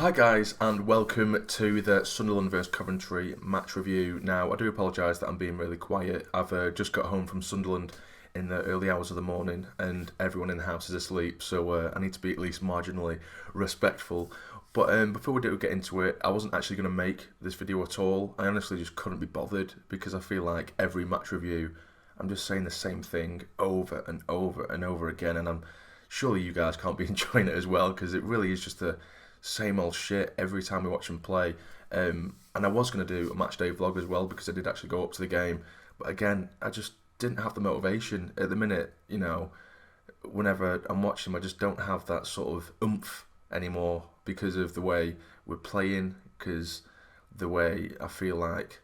Hi guys, and welcome to the Sunderland vs Coventry match review. Now, I do apologise that I'm being really quiet. I've just got home from Sunderland in the early hours of the morning and everyone in the house is asleep, so I need to be at least marginally respectful. But before we do get into it, I wasn't actually going to make this video at all. I honestly just couldn't be bothered because I feel like every match review I'm just saying the same thing over and over and over again, and surely you guys can't be enjoying it as well, because it really is just the same old shit every time we watch them play. And I was going to do a match day vlog as well because I did actually go up to the game, but again, I just didn't have the motivation at the minute. You know, whenever I'm watching them, I just don't have that sort of oomph anymore because of the way we're playing, because the way I feel like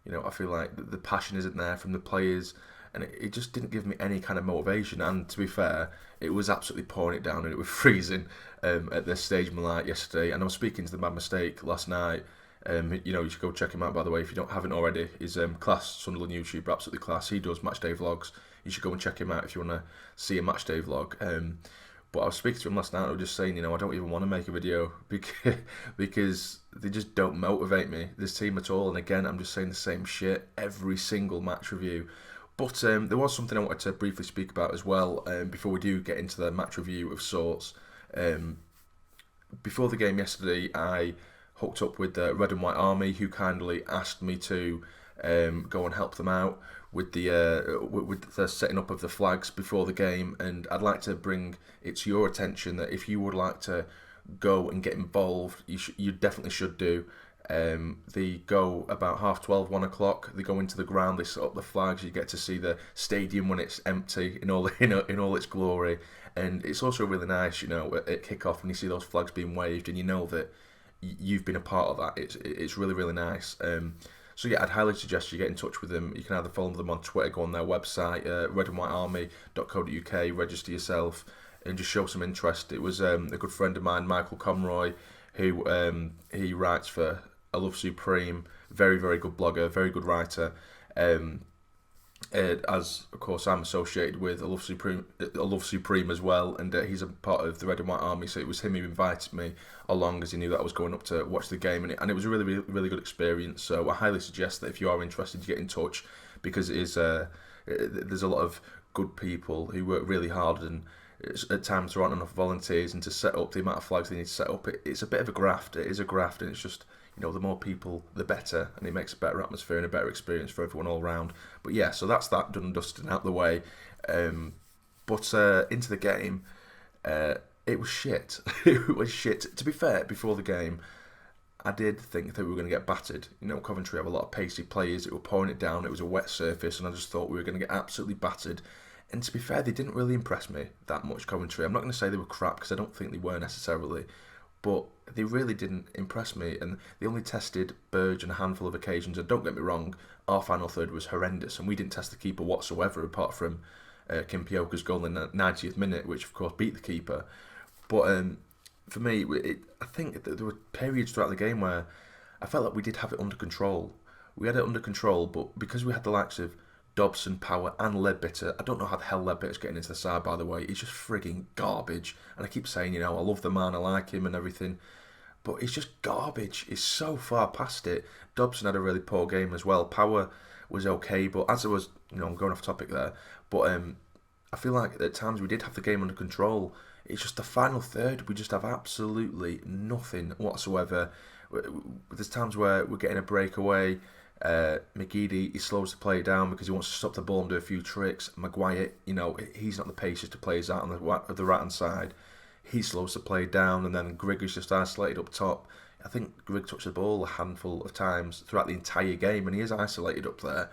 the passion isn't there from the players, and it just didn't give me any kind of motivation. And to be fair, it was absolutely pouring it down and it was freezing at this stage of my life yesterday. And I was speaking to the Mad Mistake last night. You should go check him out, by the way, if you haven't already. He's class Sunderland YouTuber, absolutely class. He does match day vlogs. You should go and check him out if you want to see a match day vlog. But I was speaking to him last night and I was just saying, I don't even want to make a video because they just don't motivate me, this team, at all. And again, I'm just saying the same shit every single match review. But there was something I wanted to briefly speak about as well before we do get into the match review of sorts. Before the game yesterday, I hooked up with the Red and White Army, who kindly asked me to go and help them out with the setting up of the flags before the game. And I'd like to bring it to your attention that if you would like to go and get involved, you definitely should do. They go about 12:30, 1 o'clock. They go into the ground, they set up the flags. You get to see the stadium when it's empty in all in all its glory, and it's also really nice, at kick-off when you see those flags being waved, and you know that you've been a part of that. It's really, really nice. So yeah, I'd highly suggest you get in touch with them. You can either follow them on Twitter, go on their website, redandwhitearmy.co.uk, register yourself, and just show some interest. It was a good friend of mine, Michael Conroy, who he writes for I Love Supreme, very, very good blogger, very good writer. As of course I'm associated with I Love Supreme as well, and he's a part of the Red and White Army. So it was him who invited me along, as he knew that I was going up to watch the game, and it was a really, really, really good experience. So I highly suggest that if you are interested, you get in touch, because it is there's a lot of good people who work really hard, and at times there aren't enough volunteers, and to set up the amount of flags they need to set up, it's a bit of a graft. It is a graft, and it's just, the more people, the better, and it makes a better atmosphere and a better experience for everyone all around. But yeah, so that's that done and dusted out the way. But into the game, it was shit. It was shit. To be fair, before the game, I did think that we were going to get battered. Coventry have a lot of pacey players. It were pouring it down. It was a wet surface, and I just thought we were going to get absolutely battered. And to be fair, they didn't really impress me that much, Coventry. I'm not going to say they were crap, because I don't think they were necessarily, but they really didn't impress me, and they only tested Burge on a handful of occasions. And don't get me wrong, our final third was horrendous, and we didn't test the keeper whatsoever, apart from Kim Pioka's goal in the 90th minute, which of course beat the keeper. But for me, I think that there were periods throughout the game where I felt like we did have it under control. We had it under control, but because we had the likes of Dobson, Power and Leadbitter. I don't know how the hell Leadbitter's getting into the side, by the way. He's just frigging garbage. And I keep saying, I love the man, I like him and everything, but he's just garbage. He's so far past it. Dobson had a really poor game as well. Power was okay, but as it was, I'm going off topic there, but I feel like at times we did have the game under control. It's just the final third, we just have absolutely nothing whatsoever. There's times where we're getting a breakaway. McGeady, he slows the play down because he wants to stop the ball and do a few tricks. Maguire, he's not the paciest to play out on the right hand side. He slows the play down, and then Grigg is just isolated up top. I think Grigg touched the ball a handful of times throughout the entire game, and he is isolated up there.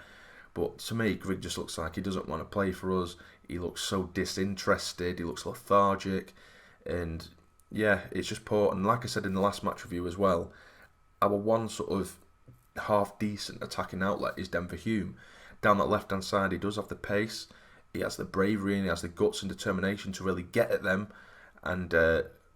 But to me, Grigg just looks like he doesn't want to play for us. He looks so disinterested. He looks lethargic, and yeah, it's just poor. And like I said in the last match review as well, our one sort of half decent attacking outlet is Denver Hume. Down that left hand side, he does have the pace, he has the bravery, and he has the guts and determination to really get at them, and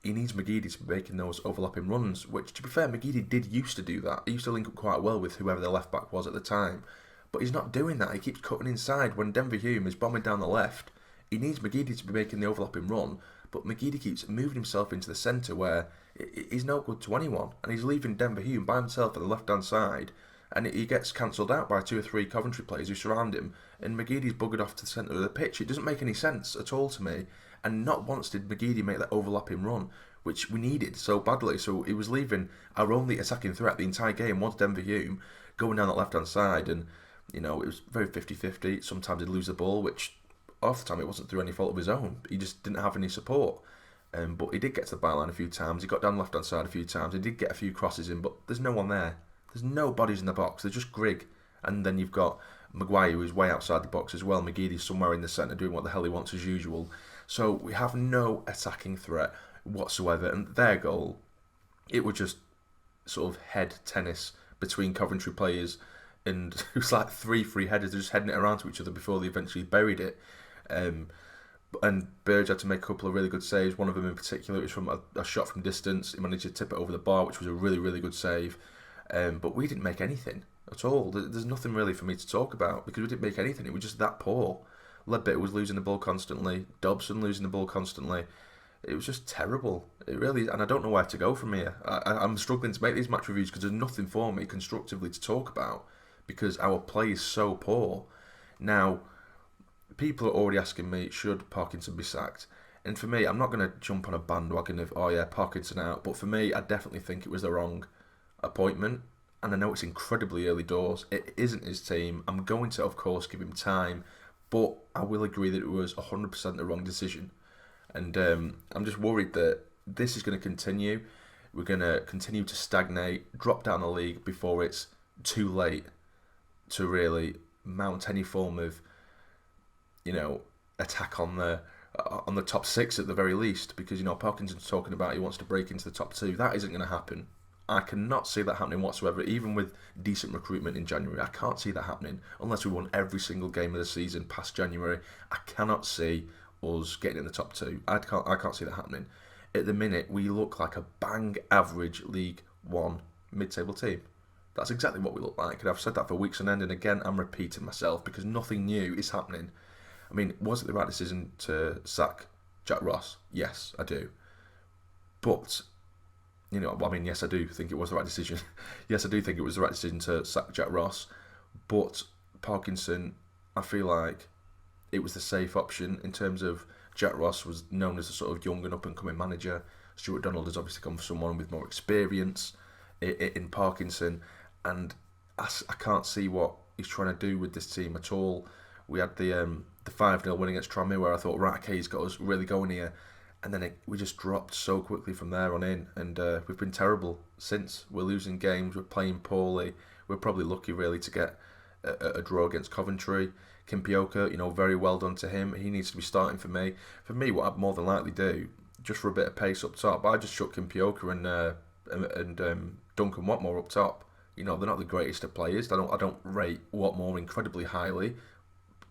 he needs McGeady to be making those overlapping runs, which, to be fair, McGeady did used to do that. He used to link up quite well with whoever the left back was at the time, but he's not doing that. He keeps cutting inside. When Denver Hume is bombing down the left, he needs McGeady to be making the overlapping run, But McGeady keeps moving himself into the centre where he's no good to anyone, and he's leaving Denver Hume by himself on the left-hand side, and he gets cancelled out by 2 or 3 Coventry players who surround him, and McGeady's buggered off to the centre of the pitch. It doesn't make any sense at all to me, and not once did McGeady make that overlapping run, which we needed so badly. So he was leaving our only attacking threat the entire game was Denver Hume, going down that left-hand side, and it was very 50-50. Sometimes he'd lose the ball, which half the time it wasn't through any fault of his own. He just didn't have any support. But he did get to the byline a few times. He got down the left-hand side a few times. He did get a few crosses in, but there's no one there. There's no bodies in the box. There's just Grigg. And then you've got Maguire, who's way outside the box as well. McGeady's somewhere in the centre doing what the hell he wants as usual. So we have no attacking threat whatsoever. And their goal, it was just sort of head tennis between Coventry players. And it was like 3 free headers. They're just heading it around to each other before they eventually buried it. And Burge had to make a couple of really good saves. One of them in particular, it was from a shot from distance. He managed to tip it over the bar, which was a really, really good save. But we didn't make anything at all. There's nothing really for me to talk about because we didn't make anything. It was just that poor. Ledbetter was losing the ball constantly. Dobson losing the ball constantly. It was just terrible. It really, and I don't know where to go from here. I'm struggling to make these match reviews because there's nothing for me constructively to talk about because our play is so poor. Now, people are already asking me, should Parkinson be sacked? And for me, I'm not going to jump on a bandwagon of, oh yeah, Parkinson out. But for me, I definitely think it was the wrong appointment. And I know it's incredibly early doors. It isn't his team. I'm going to, of course, give him time. But I will agree that it was 100% the wrong decision. And I'm just worried that this is going to continue. We're going to continue to stagnate, drop down the league before it's too late to really mount any form of attack on the top 6 at the very least, because Parkinson's talking about he wants to break into the top 2. That isn't going to happen. I cannot see that happening whatsoever. Even with decent recruitment in January, I can't see that happening unless we won every single game of the season past January. I cannot see us getting in the top 2. I can't see that happening. At the minute, we look like a bang average League 1 mid-table team. That's exactly what we look like, and I've said that for weeks on end, and again, I'm repeating myself because nothing new is happening. I mean, was it the right decision to sack Jack Ross? Yes, I do. But, yes, I do think it was the right decision. Yes, I do think it was the right decision to sack Jack Ross. But Parkinson, I feel like it was the safe option in terms of Jack Ross was known as a sort of young and up-and-coming manager. Stuart Donald has obviously gone for someone with more experience in Parkinson. And I can't see what he's trying to do with this team at all. We had the 5-0 win against Tranmere where I thought, right, okay, he's got us really going here. And then we just dropped so quickly from there on in. And we've been terrible since. We're losing games, we're playing poorly. We're probably lucky, really, to get a draw against Coventry. Kimpioka, very well done to him. He needs to be starting for me. For me, what I'd more than likely do, just for a bit of pace up top, I just chuck Kimpioka and Duncan Watmore up top. They're not the greatest of players. I don't rate Watmore incredibly highly.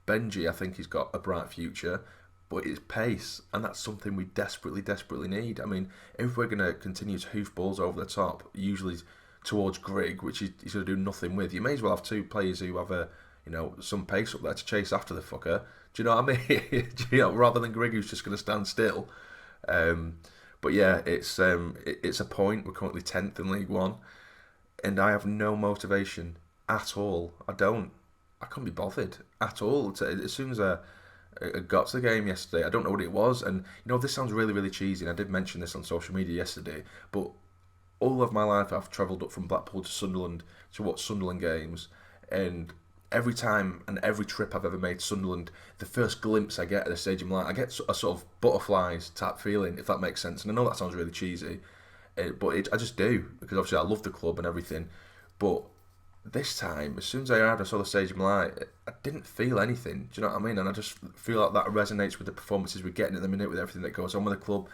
Benji, I think he's got a bright future, but it's pace, and that's something we desperately, desperately need. I mean, if we're going to continue to hoof balls over the top, usually towards Grigg, which he's going to do nothing with, you may as well have 2 players who have some pace up there to chase after the fucker. Do you know what I mean? Rather than Grigg who's just going to stand still. But yeah, it's a point. We're currently 10th in League 1, and I have no motivation at all. I couldn't be bothered at all. As soon as I got to the game yesterday, I don't know what it was, and this sounds really, really cheesy, and I did mention this on social media yesterday, but all of my life I've travelled up from Blackpool to Sunderland to watch Sunderland games, and every time and every trip I've ever made to Sunderland, the first glimpse I get at the stadium light, I get a sort of butterflies type feeling, if that makes sense. And I know that sounds really cheesy, but I just do, because obviously I love the club and everything, but this time, as soon as I saw the stadium light, I didn't feel anything. Do you know what I mean? And I just feel like that resonates with the performances we're getting at the minute, with everything that goes on with the club.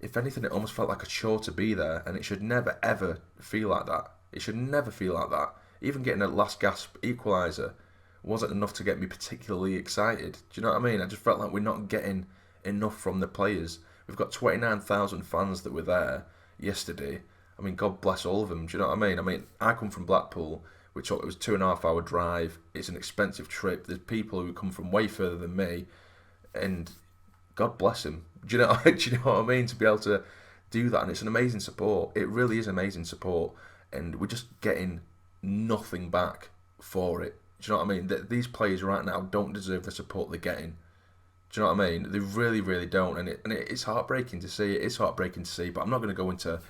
If anything, it almost felt like a chore to be there, and it should never, ever feel like that. It should never feel like that. Even getting a last gasp equaliser wasn't enough to get me particularly excited. Do you know what I mean? I just felt like we're not getting enough from the players. We've got 29,000 fans that were there yesterday. I mean, God bless all of them. Do you know what I mean? I come from Blackpool, which it was 2.5 hour drive. It's an expensive trip. There's people who come from way further than me, and God bless them. Do you know? Do you know what I mean? To be able to do that, and it's an amazing support. It really is amazing support, and we're just getting nothing back for it. Do you know what I mean? These players right now don't deserve the support they're getting. Do you know what I mean? They really, really don't, and it's heartbreaking to see. It is heartbreaking to see, but I'm not going to go into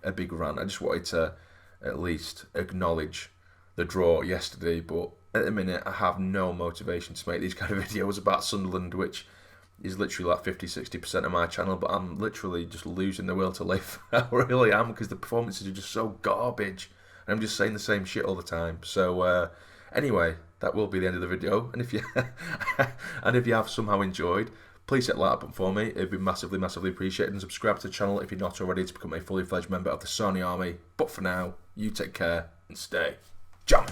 a big rant. I just wanted to at least acknowledge the draw yesterday, but at the minute I have no motivation to make these kind of videos about Sunderland, which is literally like 50-60% of my channel, but I'm literally just losing the will to live. I really am, because the performances are just so garbage, and I'm just saying the same shit all the time. So anyway, that will be the end of the video, and if you have somehow enjoyed, please hit the like button for me. It'd be massively, massively appreciated, and subscribe to the channel if you're not already to become a fully fledged member of the Sassy Army. But for now, you take care and stay jam.